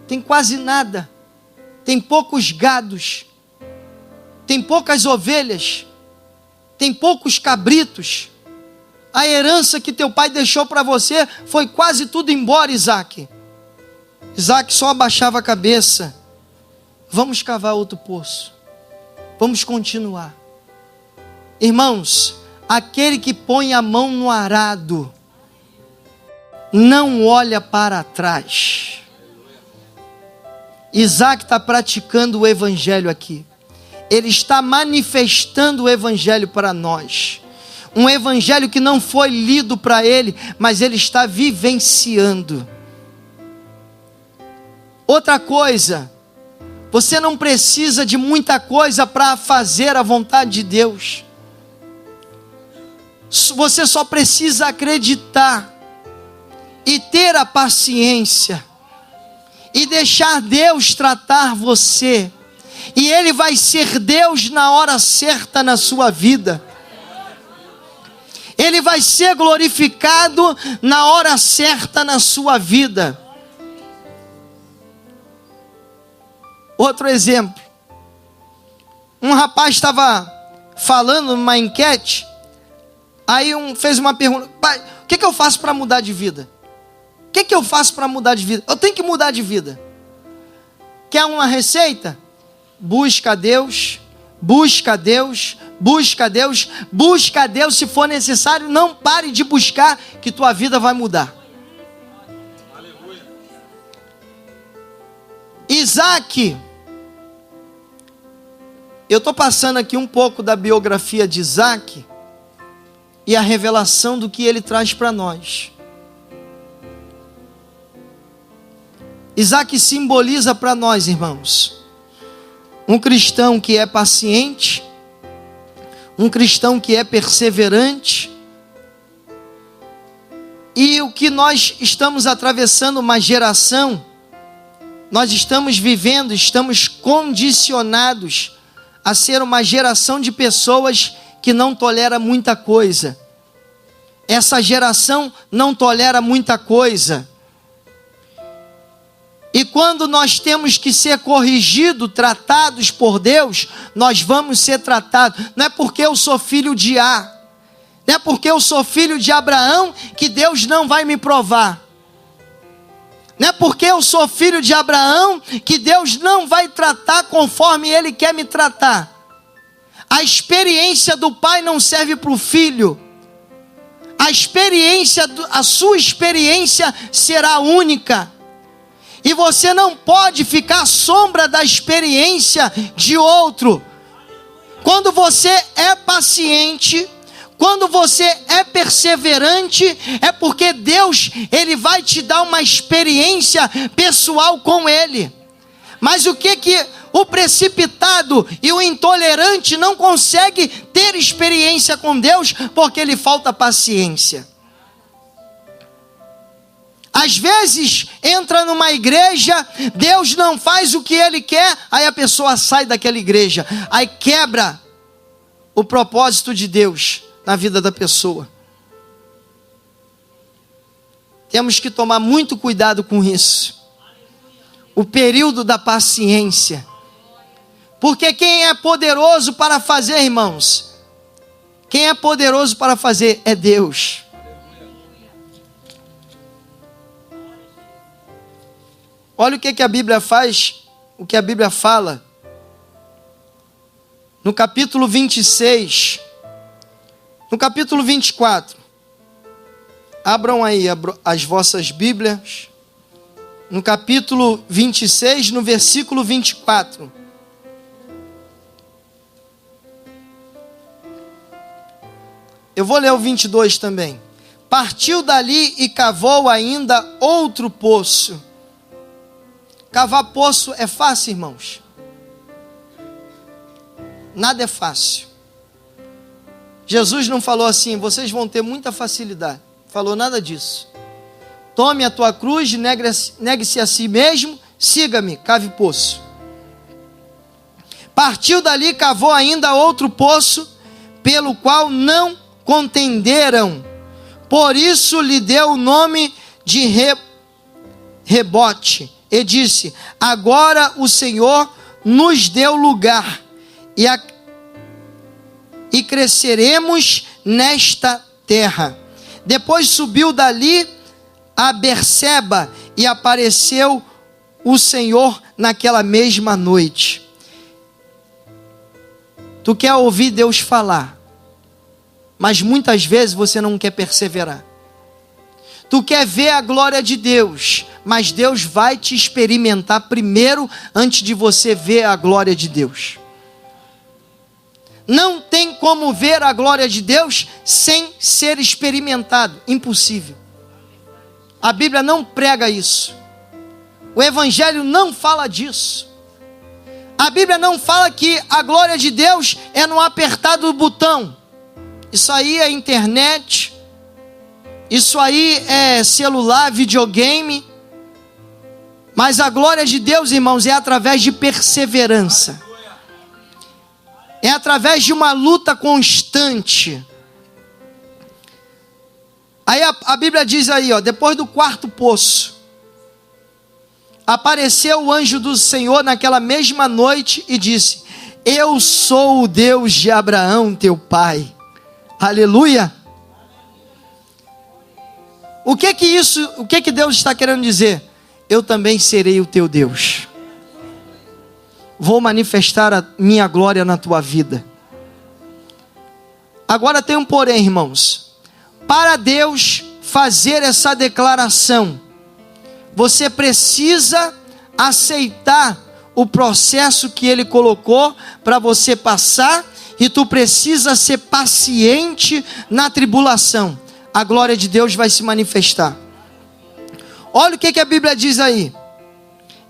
tem quase nada, tem poucos gados, tem poucas ovelhas, tem poucos cabritos. A herança que teu pai deixou para você foi quase tudo embora, Isaac. Isaac só abaixava a cabeça. Vamos cavar outro poço. Vamos continuar. Irmãos, aquele que põe a mão no arado não olha para trás. Isaac está praticando o evangelho aqui. Ele está manifestando o evangelho para nós. Um evangelho que não foi lido para ele, mas ele está vivenciando. Outra coisa, você não precisa de muita coisa para fazer a vontade de Deus. Você só precisa acreditar e ter a paciência e deixar Deus tratar você. E Ele vai ser Deus na hora certa na sua vida. Ele vai ser glorificado na hora certa na sua vida. Outro exemplo. Um rapaz estava falando numa enquete. Aí fez uma pergunta: pai, o que eu faço para mudar de vida? O que eu faço para mudar de vida? Eu tenho que mudar de vida. Quer uma receita? Busca a Deus, busca a Deus, busca a Deus, busca a Deus. Se for necessário, não pare de buscar, que tua vida vai mudar. Aleluia. Isaac, eu estou passando aqui um pouco da biografia de Isaac e a revelação do que ele traz para nós. Isaac simboliza para nós, irmãos, um cristão que é paciente, um cristão que é perseverante. E o que nós estamos atravessando, uma geração, nós estamos vivendo, estamos condicionados a ser uma geração de pessoas que não tolera muita coisa. Essa geração não tolera muita coisa. E quando nós temos que ser corrigidos, tratados por Deus, nós vamos ser tratados. Não é porque eu sou filho de A, não é porque eu sou filho de Abraão que Deus não vai me provar. Não é porque eu sou filho de Abraão que Deus não vai tratar conforme Ele quer me tratar. A experiência do pai não serve para o filho. A sua experiência será única. E você não pode ficar à sombra da experiência de outro. Quando você é paciente, quando você é perseverante, é porque Deus, Ele vai te dar uma experiência pessoal com Ele. Mas o que o precipitado e o intolerante não consegue ter experiência com Deus? Porque lhe falta paciência. Às vezes entra numa igreja, Deus não faz o que Ele quer, aí a pessoa sai daquela igreja, aí quebra o propósito de Deus na vida da pessoa. Temos que tomar muito cuidado com isso. O período da paciência. Porque quem é poderoso para fazer, irmãos? Quem é poderoso para fazer é Deus. Olha o que a Bíblia faz, o que a Bíblia fala. No capítulo 26, no capítulo 24. Abram aí as vossas Bíblias. No capítulo 26, no versículo 24. Eu vou ler o 22 também. Partiu dali e cavou ainda outro poço. Cavar poço é fácil, irmãos? Nada é fácil. Jesus não falou assim, vocês vão ter muita facilidade. Falou nada disso. Tome a tua cruz, negue-se a si mesmo, siga-me, cave poço. Partiu dali, cavou ainda outro poço, pelo qual não contenderam. Por isso lhe deu o nome de Rebote. E disse, agora o Senhor nos deu lugar, e cresceremos nesta terra. Depois subiu dali a Berseba, e apareceu o Senhor naquela mesma noite. Tu quer ouvir Deus falar, mas muitas vezes você não quer perseverar. Tu quer ver a glória de Deus, mas Deus vai te experimentar primeiro, antes de você ver a glória de Deus. Não tem como ver a glória de Deus sem ser experimentado, impossível. A Bíblia não prega isso. O Evangelho não fala disso. A Bíblia não fala que a glória de Deus é no apertar do botão. Isso aí é internet. Isso aí é celular, videogame. Mas a glória de Deus, irmãos, é através de perseverança. É através de uma luta constante. Aí a Bíblia diz aí, ó, depois do quarto poço, apareceu o anjo do Senhor naquela mesma noite e disse, eu sou o Deus de Abraão, teu pai. Aleluia. O que Deus está querendo dizer? Eu também serei o teu Deus. Vou manifestar a minha glória na tua vida. Agora tem um porém, irmãos. Para Deus fazer essa declaração, você precisa aceitar o processo que Ele colocou para você passar, e tu precisa ser paciente na tribulação. A glória de Deus vai se manifestar. Olha o que a Bíblia diz aí.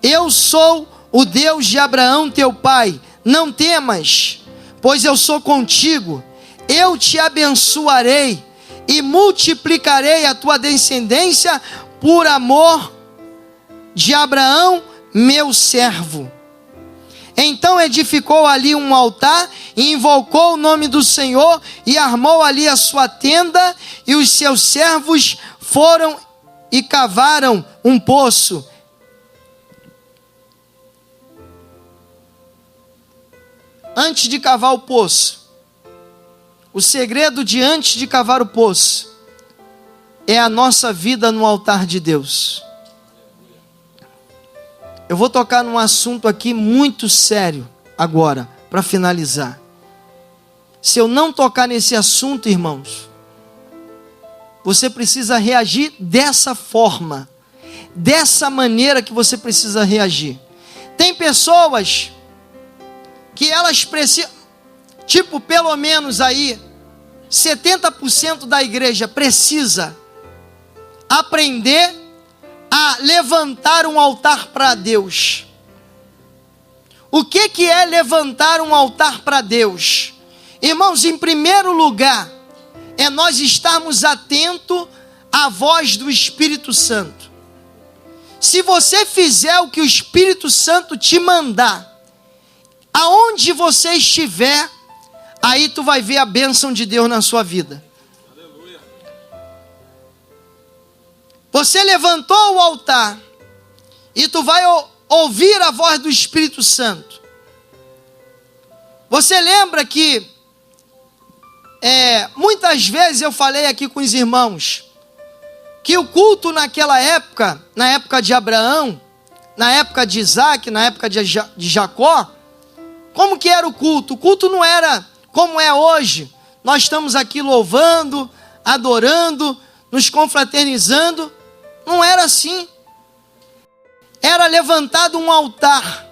Eu sou o Deus de Abraão teu pai, não temas, pois eu sou contigo. Eu te abençoarei e multiplicarei a tua descendência por amor de Abraão, meu servo. Então edificou ali um altar e invocou o nome do Senhor e armou ali a sua tenda, e os seus servos foram e cavaram um poço. Antes de cavar o poço, o segredo de antes de cavar o poço é a nossa vida no altar de Deus. Eu vou tocar num assunto aqui muito sério agora, para finalizar. Se eu não tocar nesse assunto, irmãos, você precisa reagir dessa forma, dessa maneira que você precisa reagir. Tem pessoas que elas precisam, tipo, pelo menos aí, 70% da igreja precisa aprender a levantar um altar para Deus. O que é levantar um altar para Deus? Irmãos, em primeiro lugar, é nós estarmos atentos à voz do Espírito Santo. Se você fizer o que o Espírito Santo te mandar, aonde você estiver, aí tu vai ver a bênção de Deus na sua vida. Aleluia. Você levantou o altar e tu vai ouvir a voz do Espírito Santo. Você lembra que muitas vezes eu falei aqui com os irmãos que o culto naquela época, na época de Abraão, na época de Isaac, na época de Jacó, como que era o culto? O culto não era como é hoje. Nós estamos aqui louvando, adorando, nos confraternizando. Não era assim. Era levantado um altar.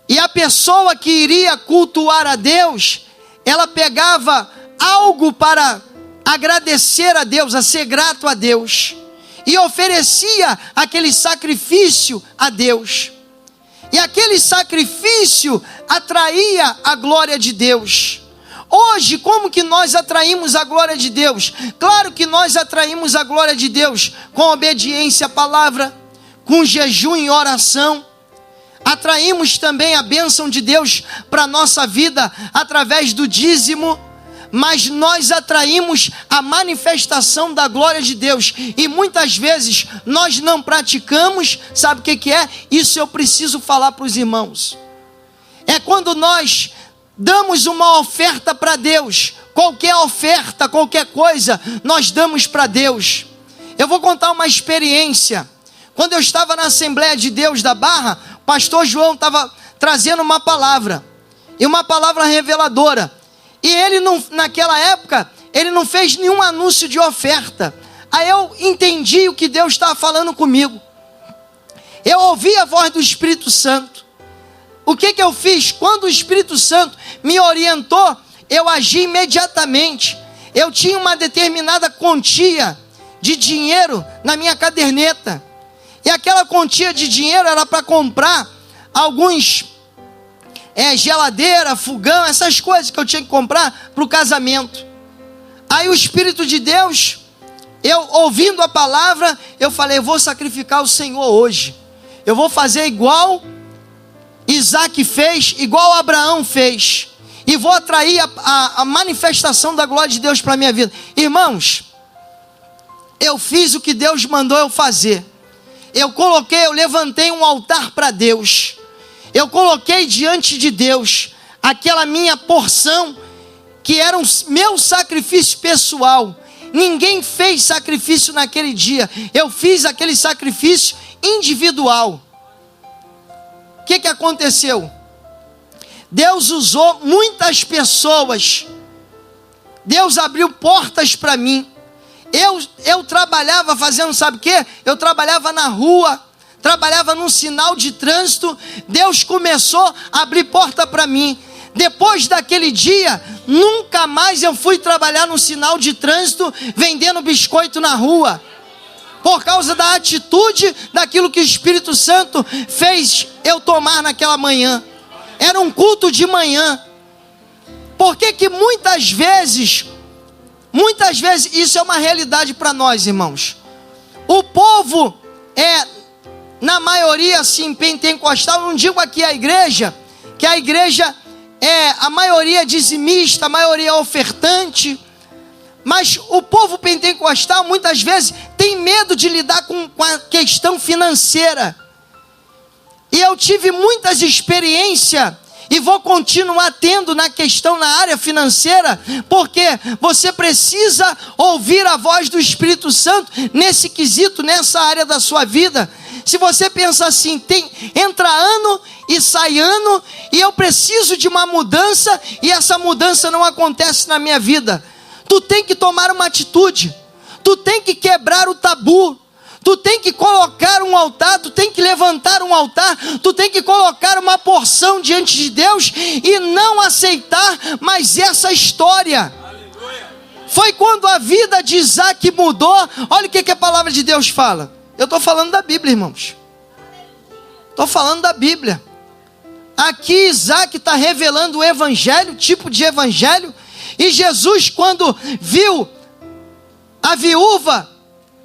E a pessoa que iria cultuar a Deus, ela pegava algo para agradecer a Deus, a ser grato a Deus, e oferecia aquele sacrifício a Deus. E aquele sacrifício atraía a glória de Deus. Hoje, como que nós atraímos a glória de Deus? Claro que nós atraímos a glória de Deus com obediência à palavra, com jejum e oração. Atraímos também a bênção de Deus para a nossa vida através do dízimo. Mas nós atraímos a manifestação da glória de Deus, e muitas vezes nós não praticamos. Sabe o que é? Isso eu preciso falar para os irmãos. É quando nós damos uma oferta para Deus, qualquer oferta, qualquer coisa, nós damos para Deus. Eu vou contar uma experiência. Quando eu estava na Assembleia de Deus da Barra, o pastor João estava trazendo uma palavra, e uma palavra reveladora. E ele não, naquela época, ele não fez nenhum anúncio de oferta. Aí eu entendi o que Deus estava falando comigo. Eu ouvi a voz do Espírito Santo. O que eu fiz? Quando o Espírito Santo me orientou, eu agi imediatamente. Eu tinha uma determinada quantia de dinheiro na minha caderneta. E aquela quantia de dinheiro era para comprar alguns geladeira, fogão, essas coisas que eu tinha que comprar para o casamento. Aí o Espírito de Deus, eu ouvindo a palavra, eu falei, eu vou sacrificar o Senhor hoje. Eu vou fazer igual Isaac fez, igual Abraão fez. E vou atrair a manifestação da glória de Deus para a minha vida. Irmãos, eu fiz o que Deus mandou eu fazer. Eu levantei um altar para Deus. Eu coloquei diante de Deus aquela minha porção, que era o meu sacrifício pessoal. Ninguém fez sacrifício naquele dia. Eu fiz aquele sacrifício individual. O que aconteceu? Deus usou muitas pessoas. Deus abriu portas para mim. Eu trabalhava fazendo, sabe o quê? Eu trabalhava na rua, trabalhava num sinal de trânsito. Deus começou a abrir porta para mim. Depois daquele dia, nunca mais eu fui trabalhar num sinal de trânsito vendendo biscoito na rua, por causa da atitude daquilo que o Espírito Santo fez eu tomar naquela manhã. Era um culto de manhã. Por que muitas vezes, isso é uma realidade para nós, irmãos. O povo na maioria assim, pentecostal, não digo aqui a igreja, que a igreja a maioria dizimista, a maioria ofertante. Mas o povo pentecostal muitas vezes tem medo de lidar com a questão financeira. E eu tive muitas experiências e vou continuar tendo na questão na área financeira, porque você precisa ouvir a voz do Espírito Santo nesse quesito, nessa área da sua vida. Se você pensa assim, entra ano e sai ano, e eu preciso de uma mudança, e essa mudança não acontece na minha vida, tu tem que tomar uma atitude, tu tem que quebrar o tabu, tu tem que colocar um altar, tu tem que levantar um altar, tu tem que colocar uma porção diante de Deus e não aceitar mais essa história. Aleluia. Foi quando a vida de Isaac mudou. Olha o que a palavra de Deus fala. Eu estou falando da Bíblia, irmãos. Estou falando da Bíblia. Aqui Isaac está revelando o evangelho, tipo de evangelho. E Jesus, quando viu a viúva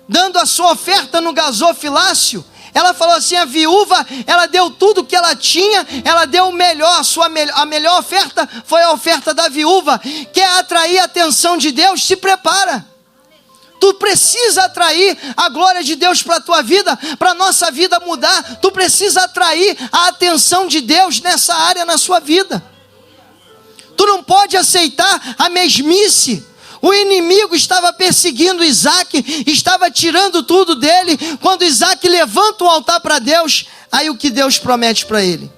dando a sua oferta no gasofilácio, ela falou assim: a viúva, ela deu tudo que ela tinha, ela deu o melhor, a melhor oferta foi a oferta da viúva. Quer atrair a atenção de Deus? Se prepara. Tu precisa atrair a glória de Deus para a tua vida, para a nossa vida mudar. Tu precisa atrair a atenção de Deus nessa área na sua vida. Tu não pode aceitar a mesmice. O inimigo estava perseguindo Isaac, estava tirando tudo dele. Quando Isaac levanta o altar para Deus, aí o que Deus promete para ele?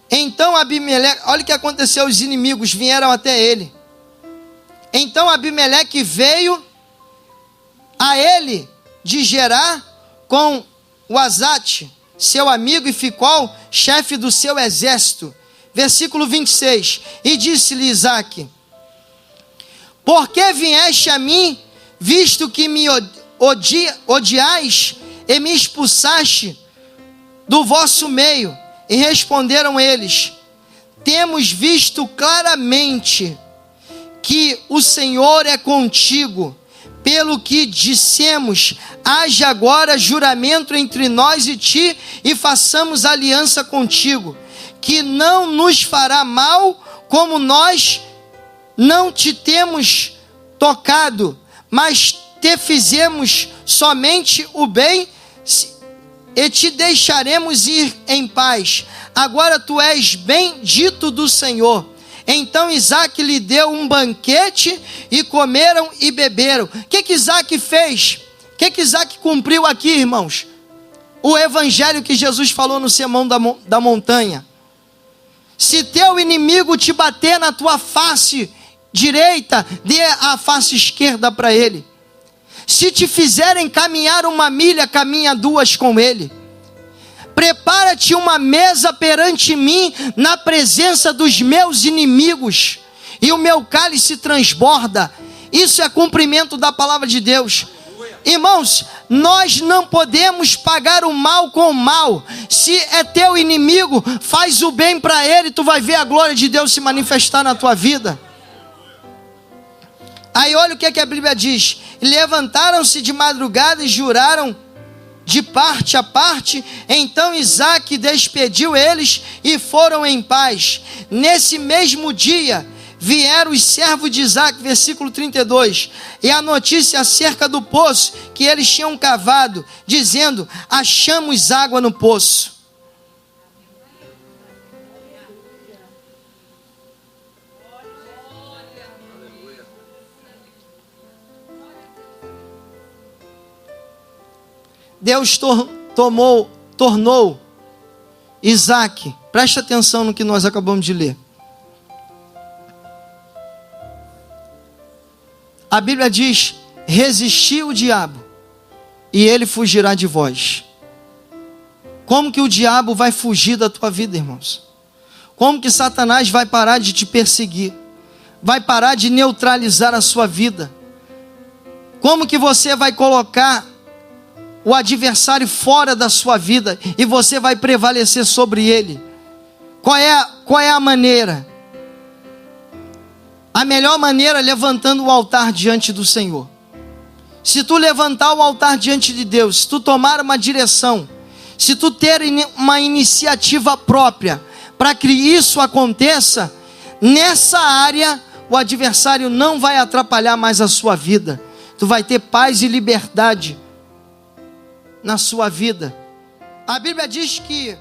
Então Abimeleque, olha o que aconteceu, os inimigos vieram até ele. Então Abimeleque veio a ele de Gerar com o Azate, seu amigo, e Ficol, chefe do seu exército. Versículo 26, e disse-lhe Isaac: por que vieste a mim, visto que me odiais e me expulsaste do vosso meio? E responderam eles: temos visto claramente que o Senhor é contigo, pelo que dissemos, haja agora juramento entre nós e ti, e façamos aliança contigo, que não nos fará mal, como nós não te temos tocado, mas te fizemos somente o bem, e te deixaremos ir em paz. Agora tu és bendito do Senhor. Então Isaac lhe deu um banquete, e comeram e beberam. O que Isaac fez? O que Isaac cumpriu aqui, irmãos? O evangelho que Jesus falou no sermão da montanha. Se teu inimigo te bater na tua face direita, dê a face esquerda para ele. Se te fizerem caminhar 1 milha, caminha 2 com ele. Prepara-te uma mesa perante mim, na presença dos meus inimigos, e o meu cálice transborda. Isso é cumprimento da palavra de Deus. Irmãos, nós não podemos pagar o mal com o mal. Se é teu inimigo, faz o bem para ele, tu vai ver a glória de Deus se manifestar na tua vida. Aí olha o que a Bíblia diz: levantaram-se de madrugada e juraram de parte a parte. Então Isaac despediu eles e foram em paz. Nesse mesmo dia vieram os servos de Isaac, versículo 32, e a notícia acerca do poço que eles tinham cavado, dizendo: achamos água no poço. Deus tornou Isaac, presta atenção no que nós acabamos de ler. A Bíblia diz: resistiu o diabo e ele fugirá de vós. Como que o diabo vai fugir da tua vida, irmãos? Como que Satanás vai parar de te perseguir? Vai parar de neutralizar a sua vida? Como que você vai colocar o adversário fora da sua vida e você vai prevalecer sobre ele? Qual é a maneira? A melhor maneira é levantando o altar diante do Senhor. Se tu levantar o altar diante de Deus, se tu tomar uma direção, se tu ter uma iniciativa própria para que isso aconteça, nessa área, o adversário não vai atrapalhar mais a sua vida. Tu vai ter paz e liberdade na sua vida. A Bíblia diz que